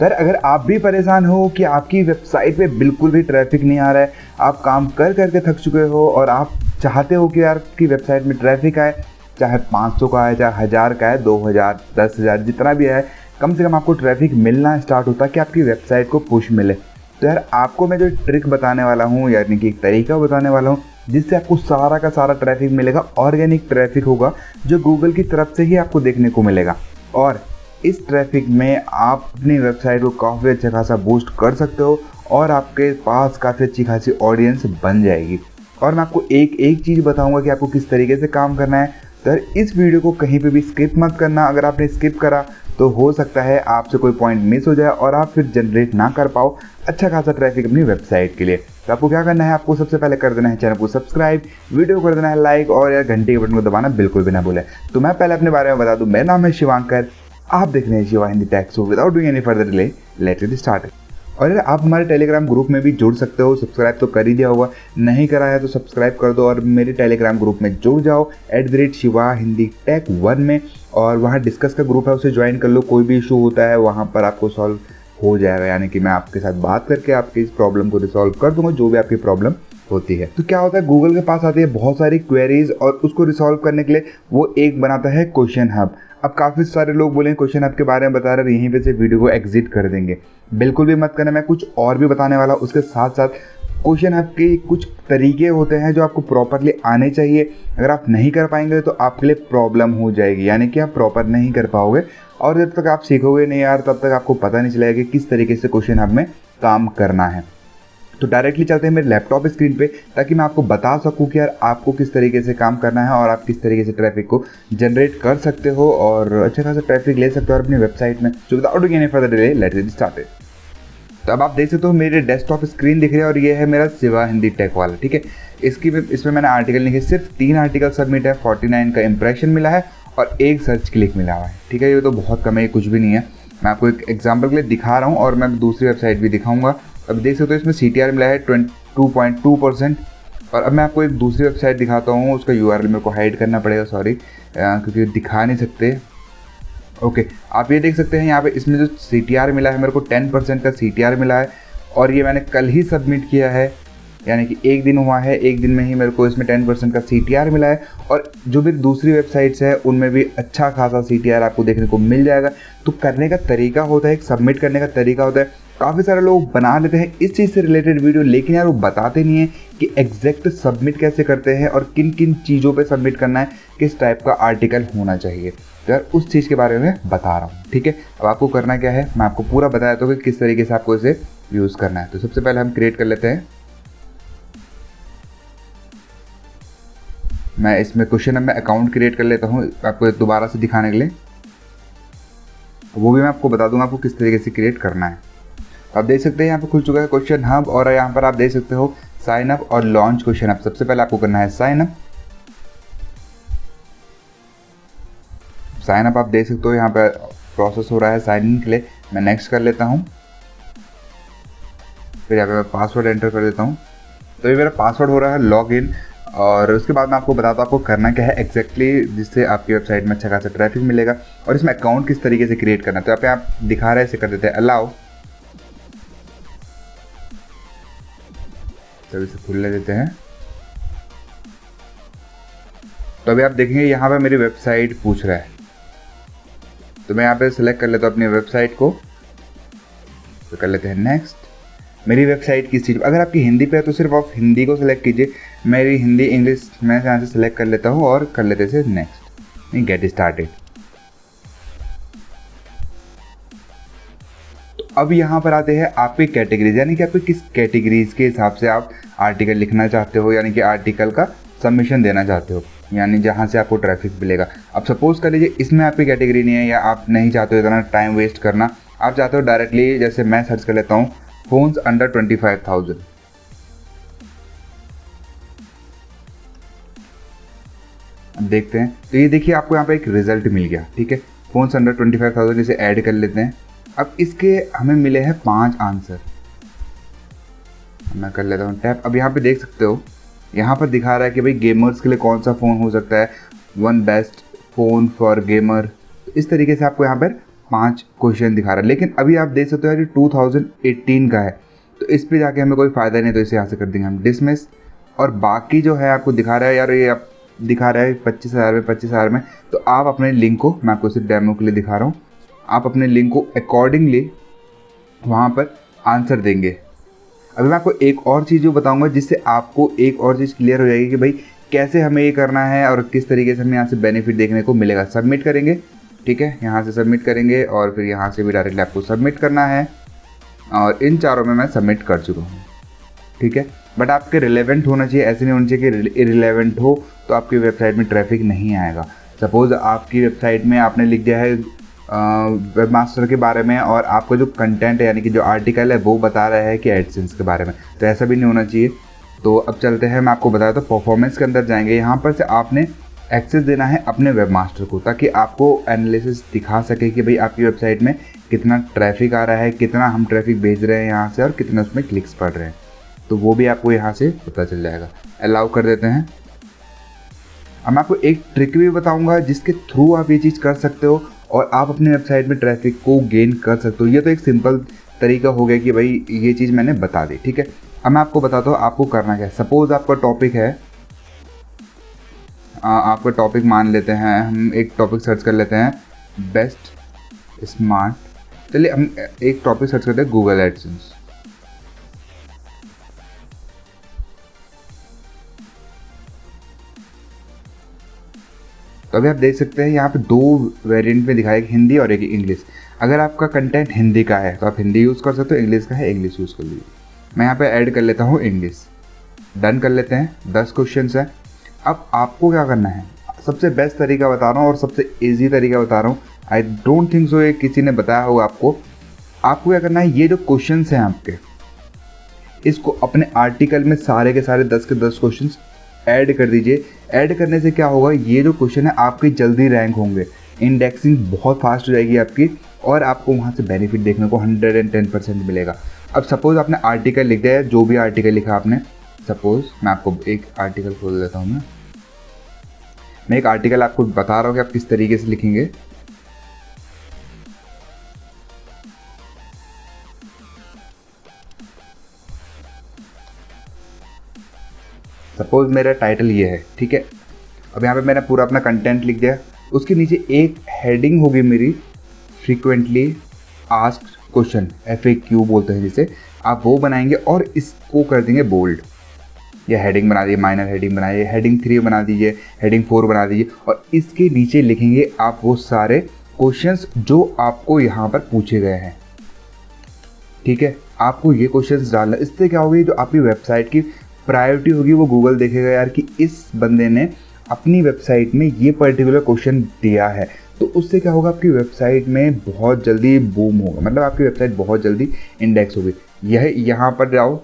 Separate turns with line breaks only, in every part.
तो यार अगर आप भी परेशान हो कि आपकी वेबसाइट पे बिल्कुल भी ट्रैफिक नहीं आ रहा है, आप काम कर करके थक चुके हो और आप चाहते हो कि यार आपकी वेबसाइट में ट्रैफिक आए, चाहे 500 का आए, चाहे 1000 का है, 2000, 10,000, जितना भी आए, कम से कम आपको ट्रैफिक मिलना स्टार्ट होता है कि आपकी वेबसाइट को पुश मिले। तो यार आपको मैं जो ट्रिक बताने वाला हूँ, यानी कि एक तरीका बताने वाला हूँ जिससे आपको सारा का सारा ट्रैफिक मिलेगा, ऑर्गेनिक ट्रैफिक होगा जो गूगल की तरफ से ही आपको देखने को मिलेगा। और इस ट्रैफिक में आप अपनी वेबसाइट को काफ़ी अच्छा खासा बूस्ट कर सकते हो और आपके पास काफ़ी अच्छी खासी ऑडियंस बन जाएगी। और मैं आपको एक एक चीज़ बताऊंगा कि आपको किस तरीके से काम करना है। तो इस वीडियो को कहीं पे भी स्किप मत करना। अगर आपने स्किप करा तो हो सकता है आपसे कोई पॉइंट मिस हो जाए और आप फिर जनरेट ना कर पाओ अच्छा खासा ट्रैफिक अपनी वेबसाइट के लिए। तो आपको क्या करना है, आपको सबसे पहले कर देना है चैनल को सब्सक्राइब, वीडियो कर देना है लाइक और यार घंटे के बटन को दबाना बिल्कुल भी ना भूलें। तो मैं पहले अपने बारे में बता दूं, मेरा नाम है शिवांकर, आप देख रहे हैं Shiva Hindi tech. So without doing any further delay, let's get started. और यार आप हमारे टेलीग्राम ग्रुप में भी जुड़ सकते हो। सब्सक्राइब तो कर ही दिया होगा, नहीं करा है तो सब्सक्राइब कर दो और मेरे टेलीग्राम ग्रुप में जुड़ जाओ @शिवा हिंदी टेक 1 में। और वहाँ डिस्कस का ग्रुप है, उसे ज्वाइन कर लो। कोई भी इशू होता है वहाँ पर आपको सॉल्व हो जाएगा, यानी कि मैं आपके साथ बात करके आपकी इस प्रॉब्लम को रिसॉल्व कर दूंगा जो भी आपकी प्रॉब्लम होती है। तो क्या होता है, गूगल के पास आती है बहुत सारी क्वेरीज और उसको रिसॉल्व करने के लिए वो एक बनाता है क्वेश्चन हब। अब काफ़ी सारे लोग बोलेंगे क्वेश्चन हब के बारे में बता रहे, यहीं पे से वीडियो को एग्जिट कर देंगे। बिल्कुल भी मत करना, मैं कुछ और भी बताने वाला हूँ। उसके साथ साथ क्वेश्चन हब के कुछ तरीके होते हैं जो आपको प्रॉपरली आने चाहिए। अगर आप नहीं कर पाएंगे तो आपके लिए प्रॉब्लम हो जाएगी, यानी कि आप प्रॉपर नहीं कर पाओगे। और जब तक आप सीखोगे नहीं यार, तब तक आपको पता नहीं चलेगा कि किस तरीके से क्वेश्चन हब में काम करना है। तो डायरेक्टली चलते हैं मेरे लैपटॉप स्क्रीन पे, ताकि मैं आपको बता सकूं कि यार आपको किस तरीके से काम करना है और आप किस तरीके से ट्रैफिक को जनरेट कर सकते हो और अच्छा खासा ट्रैफिक ले सकते हो अपनी वेबसाइट में। सो without doing any further delay, let's get started. तो अब आप देख सकते हो मेरे डेस्कटॉप स्क्रीन दिख रही है और ये है मेरा शिवा हिंदी टेक वाला, ठीक है। इसमें मैंने आर्टिकल लिखे, सिर्फ 3 आर्टिकल सबमिट है, 49 का इंप्रेशन मिला है और 1 सर्च क्लिक मिला हुआ है, ठीक है। ये तो बहुत कम है, कुछ भी नहीं है। मैं आपको एक एग्जाम्पल के लिए दिखा रहा हूँ और मैं दूसरी वेबसाइट भी दिखाऊंगा। अब देख सकते हो इसमें CTR मिला है 22.2%। और अब मैं आपको एक दूसरी वेबसाइट दिखाता हूँ, उसका URL मेरे को हाइड करना पड़ेगा, सॉरी, क्योंकि दिखा नहीं सकते। ओके, आप ये देख सकते हैं यहाँ पे इसमें जो CTR मिला है मेरे को 10% का CTR मिला है और ये मैंने कल ही सबमिट किया है, यानी कि 1 दिन हुआ है। 1 दिन में ही मेरे को इसमें 10% का CTR मिला है। और जो भी दूसरी वेबसाइट्स है उनमें भी अच्छा खासा CTR आपको देखने को मिल जाएगा। तो करने का तरीका होता है, एक सबमिट करने का तरीका होता है। काफ़ी सारे लोग बना लेते हैं इस चीज़ से रिलेटेड वीडियो, लेकिन यार वो बताते नहीं है कि एग्जैक्ट सबमिट कैसे करते हैं और किन किन चीज़ों पे सबमिट करना है, किस टाइप का आर्टिकल होना चाहिए। तो यार उस चीज़ के बारे में बता रहा हूँ, ठीक है। अब आपको करना क्या है, मैं आपको पूरा बता देता हूँ कि किस तरीके से आपको इसे यूज़ करना है। तो सबसे पहले हम क्रिएट कर लेते हैं, मैं इसमें क्वेश्चन में अकाउंट क्रिएट कर लेता हूँ आपको दोबारा से दिखाने के लिए। वो भी मैं आपको बता दूंगा आपको किस तरीके से क्रिएट करना है। आप देख सकते हैं यहाँ पे खुल चुका है क्वेश्चन हब और यहाँ पर आप देख सकते हो साइन अप और लॉन्च क्वेश्चन हब। सबसे पहले आपको करना है साइन अप। साइन अप आप देख सकते हो यहाँ पे प्रोसेस हो रहा है साइन इन के लिए। मैं नेक्स्ट कर लेता हूँ, फिर यहाँ पे मैं पासवर्ड एंटर कर देता हूँ। तो ये मेरा पासवर्ड हो रहा है लॉग इन। और उसके बाद मैं आपको बताता हूँ आपको करना क्या है एग्जैक्टली, जिससे आपकी वेबसाइट में अच्छा खासा ट्रैफिक मिलेगा और इसमें अकाउंट किस तरीके से क्रिएट करना है। तो यहाँ पे आप दिखा रहे हैं, इसे कर देते हैं अलाउ। तो इसे खुलने देते हैं। तो अभी आप देखेंगे यहाँ पे मेरी वेबसाइट पूछ रहा है, तो मैं यहाँ पे सिलेक्ट कर लेता हूँ अपनी वेबसाइट को, तो कर लेते हैं नेक्स्ट। मेरी वेबसाइट किस चीज़, अगर आपकी हिंदी पे है तो सिर्फ आप हिंदी को सिलेक्ट कीजिए। मेरी हिंदी इंग्लिश मैं यहाँ से सिलेक्ट कर लेता हूँ और कर लेते हैं नेक्स्ट, गेट स्टार्टेड। तो अब यहाँ पर आते हैं आपकी कैटेगरीज, यानी कि आपको किस कैटेगरीज के हिसाब से आप आर्टिकल लिखना चाहते हो, यानी कि आर्टिकल का सबमिशन देना चाहते हो, यानी जहाँ से आपको ट्रैफिक मिलेगा। अब सपोज कर लीजिए इसमें आपकी कैटेगरी नहीं है या आप नहीं चाहते हो इतना टाइम वेस्ट करना, आप चाहते हो डायरेक्टली, जैसे मैं सर्च कर लेता हूँ फोन्स अंडर 25,000। अब देखते हैं, तो ये देखिए आपको यहाँ पे एक रिजल्ट मिल गया, ठीक है। फोन्स अंडर 25,000 इसे ऐड कर लेते हैं। अब इसके हमें मिले हैं 5 आंसर, मैं कर लेता हूँ टैप। अब यहाँ पे देख सकते हो यहाँ पर दिखा रहा है कि भाई गेमर्स के लिए कौन सा फ़ोन हो सकता है, 1 बेस्ट फ़ोन फॉर गेमर। इस तरीके से आपको यहाँ पर 5 क्वेश्चन दिखा रहा है, लेकिन अभी आप देख सकते हो यार 2018 का है, तो इस पे जाके हमें कोई फ़ायदा नहीं, तो इसे यहाँ से कर देंगे हम डिसमिस। और बाकी जो है आपको दिखा रहा है यार, ये आप दिखा रहा है 25,000 में 25,000 में, तो आप अपने लिंक को, मैं आपको सिर्फ डेमो के लिए दिखा रहा हूँ, आप अपने लिंक को अकॉर्डिंगली वहाँ पर आंसर देंगे। अभी मैं आपको एक और चीज़ जो बताऊँगा जिससे आपको एक और चीज़ क्लियर हो जाएगी कि भाई कैसे हमें ये करना है और किस तरीके से हमें यहाँ से बेनिफिट देखने को मिलेगा। सबमिट करेंगे, ठीक है, यहाँ से सबमिट करेंगे और फिर यहाँ से भी डायरेक्टली आपको सबमिट करना है, और इन चारों में मैं सबमिट कर चुका हूँ, ठीक है। बट आपके रिलेवेंट होना चाहिए, ऐसे नहीं होना चाहिए कि इरिलेवेंट हो तो आपकी वेबसाइट में ट्रैफिक नहीं आएगा। सपोज़ आपकी वेबसाइट में आपने लिख दिया है वेब मास्टर के बारे में और आपका जो कंटेंट है यानी कि जो आर्टिकल है वो बता रहा है कि एडसेंस के बारे में, तो ऐसा भी नहीं होना चाहिए। तो अब चलते हैं, मैं आपको बताया तो परफॉर्मेंस के अंदर जाएंगे। यहाँ पर से आपने एक्सेस देना है अपने वेब मास्टर को, ताकि आपको एनालिसिस दिखा सके कि भाई आपकी वेबसाइट में कितना ट्रैफिक आ रहा है, कितना हम ट्रैफिक भेज रहे हैं यहाँ से और कितना उसमें क्लिक्स पड़ रहे हैं, तो वो भी आपको यहाँ से पता चल जाएगा। अलाउ कर देते हैं। अब मैं आपको एक ट्रिक भी बताऊँगा जिसके थ्रू आप ये चीज़ कर सकते हो और आप अपनी वेबसाइट में ट्रैफिक को गेन कर सकते हो। ये तो एक सिंपल तरीका हो गया कि भाई ये चीज़ मैंने बता दी, ठीक है। अब मैं आपको बताता हूँ आपको करना क्या है। सपोज़ आपका टॉपिक है, आपका टॉपिक मान लेते हैं, हम एक टॉपिक सर्च कर लेते हैं, बेस्ट स्मार्ट, चलिए हम एक टॉपिक सर्च करते हैं गूगल एडसेंस। तो अभी आप देख सकते हैं यहाँ पे 2 वेरिएंट में दिखाया, एक हिंदी और एक इंग्लिश। अगर आपका कंटेंट हिंदी का है तो आप हिंदी यूज़ कर सकते हो, इंग्लिश का है इंग्लिश यूज़ कर लीजिए। मैं यहाँ पे ऐड कर लेता हूँ इंग्लिश, डन कर लेते हैं। 10 क्वेश्चन हैं। अब आपको क्या करना है, सबसे बेस्ट तरीका बता रहा हूँ और सबसे ईजी तरीका बता रहा हूँ, आई डोंट थिंक सो ये किसी ने बताया होगा आपको। आपको क्या करना है, ये जो क्वेश्चन हैं आपके, इसको अपने आर्टिकल में सारे के सारे 10 के 10 क्वेश्चन ऐड कर दीजिए। ऐड करने से क्या होगा, ये जो क्वेश्चन है आपके जल्दी रैंक होंगे, इंडेक्सिंग बहुत फास्ट हो जाएगी आपकी और आपको वहाँ से बेनिफिट देखने को 110% मिलेगा। अब सपोज़ आपने आर्टिकल लिख दिया है, जो भी आर्टिकल लिखा आपने, सपोज़ मैं आपको एक आर्टिकल खोल देता हूँ, मैं एक आर्टिकल आपको बता रहा हूँ कि आप किस तरीके से लिखेंगे। सपोज मेरा टाइटल ये है, ठीक है। अब यहाँ पे मैंने पूरा अपना कंटेंट लिख दिया, उसके नीचे एक हेडिंग होगी मेरी, फ्रीक्वेंटली आस्क्ड क्वेश्चन, FAQ बोलते हैं जिसे, आप वो बनाएंगे और इसको कर देंगे बोल्ड। या हेडिंग बना दीजिए, माइनर हेडिंग बनाइए, हेडिंग 3 बना दीजिए, हेडिंग 4 बना दीजिए, और इसके नीचे लिखेंगे आप वो सारे क्वेश्चंस जो आपको यहाँ पर पूछे गए हैं, ठीक है। आपको ये क्वेश्चंस डालना, इससे क्या होगी, जो आपकी वेबसाइट की प्रायोरिटी होगी वो गूगल देखेगा यार कि इस बंदे ने अपनी वेबसाइट में ये पर्टिकुलर क्वेश्चन दिया है, तो उससे क्या होगा, आपकी वेबसाइट में बहुत जल्दी बूम होगा, मतलब आपकी वेबसाइट बहुत जल्दी इंडेक्स होगी। यह यहाँ पर जाओ,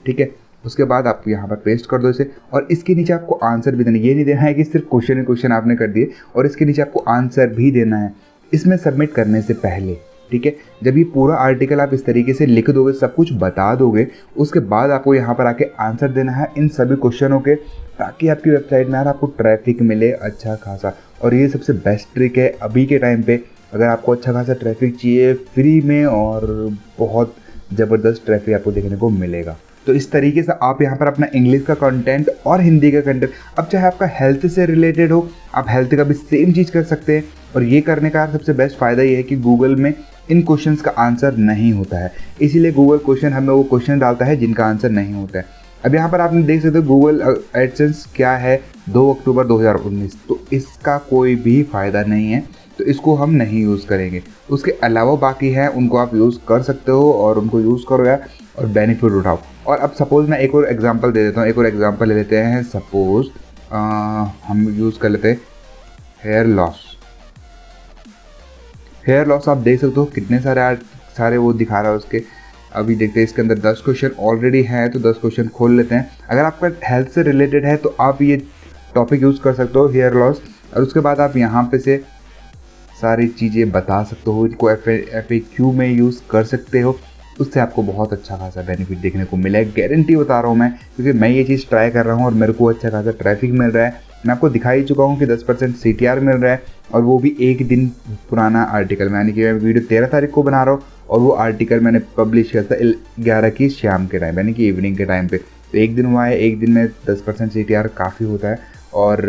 ठीक है, उसके बाद आप यहाँ पर पेस्ट कर दो इसे, और इसके नीचे आपको आंसर भी देना, ये नहीं देना है कि सिर्फ क्वेश्चन आपने कर दिए, और इसके नीचे आपको आंसर भी देना है इसमें सबमिट करने से पहले, ठीक है। जब ये पूरा आर्टिकल आप इस तरीके से लिख दोगे, सब कुछ बता दोगे, उसके बाद आपको यहाँ पर आके आंसर देना है इन सभी क्वेश्चनों के, ताकि आपकी वेबसाइट में यार आपको ट्रैफिक मिले अच्छा खासा। और ये सबसे बेस्ट ट्रिक है अभी के टाइम पे, अगर आपको अच्छा खासा ट्रैफिक चाहिए फ्री में, और बहुत ज़बरदस्त ट्रैफिक आपको देखने को मिलेगा। तो इस तरीके से आप यहाँ पर अपना इंग्लिश का कंटेंट और हिंदी का कंटेंट, अब चाहे आपका हेल्थ से रिलेटेड हो, आप हेल्थ का भी सेम चीज़ कर सकते हैं। और ये करने का सबसे बेस्ट फ़ायदा ये है कि गूगल में इन क्वेश्चंस का आंसर नहीं होता है, इसीलिए गूगल क्वेश्चन हमें वो क्वेश्चन डालता है जिनका आंसर नहीं होता है। अब यहाँ पर आपने देख सकते हो गूगल एडसेंस क्या है, 2 अक्टूबर 2019, तो इसका कोई भी फ़ायदा नहीं है, तो इसको हम नहीं यूज़ करेंगे। उसके अलावा बाकी है उनको आप यूज़ कर सकते हो और उनको यूज़ करो यार और बेनिफिट उठाओ। और अब सपोज़ मैं एक और एग्जांपल दे देता हूँ, एक और एग्जांपल ले लेते हैं। सपोज़ हम यूज़ कर लेते हैं हेयर लॉस। हेयर लॉस आप देख सकते हो कितने सारे वो दिखा रहा है उसके। अभी देखते हैं इसके अंदर 10 क्वेश्चन ऑलरेडी हैं, तो 10 क्वेश्चन खोल लेते हैं। अगर आपका हेल्थ से रिलेटेड है तो आप ये टॉपिक यूज़ कर सकते हो, हेयर लॉस, और उसके बाद आप यहाँ पे से सारी चीज़ें बता सकते हो, इनको FAQ में यूज़ कर सकते हो। उससे आपको बहुत अच्छा खासा बेनिफिट देखने को मिला है, गारंटी बता रहा हूँ मैं, क्योंकि मैं ये चीज़ ट्राई कर रहा हूँ और मेरे को अच्छा खासा ट्रैफिक मिल रहा है। मैं आपको दिखा ही चुका हूँ कि 10% CTR मिल रहा है, और वो भी एक दिन पुराना आर्टिकल। यानी कि मैं वीडियो 13 तारीख को बना रहा हूँ और वो आर्टिकल मैंने पब्लिश किया था 11 की शाम के टाइम, यानी कि इवनिंग के टाइम पे। तो एक दिन हुआ है, एक दिन में 10% CTR काफ़ी होता है। और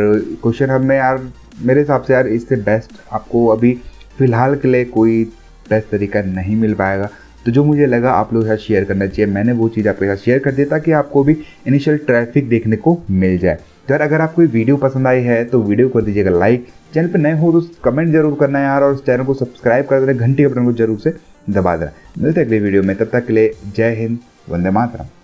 क्वेश्चन हब में यार मेरे हिसाब से यार इससे बेस्ट आपको अभी फ़िलहाल के लिए कोई बेस्ट तरीका नहीं मिल पाएगा। तो जो मुझे लगा आप लोगों के साथ शेयर करना चाहिए, मैंने वो चीज़ आपके साथ शेयर कर दी ताकि आपको भी इनिशियल ट्रैफिक देखने को मिल जाए। तो यार अगर आपको वीडियो पसंद आई है तो वीडियो को दीजिएगा लाइक, चैनल पर नए हो तो कमेंट जरूर करना है यार, और उस चैनल को सब्सक्राइब कर देना, घंटी के बटन को जरूर से दबा देना। मिलते हैं अगले वीडियो में, तब तक के लिए जय हिंद, वंदे मातरम।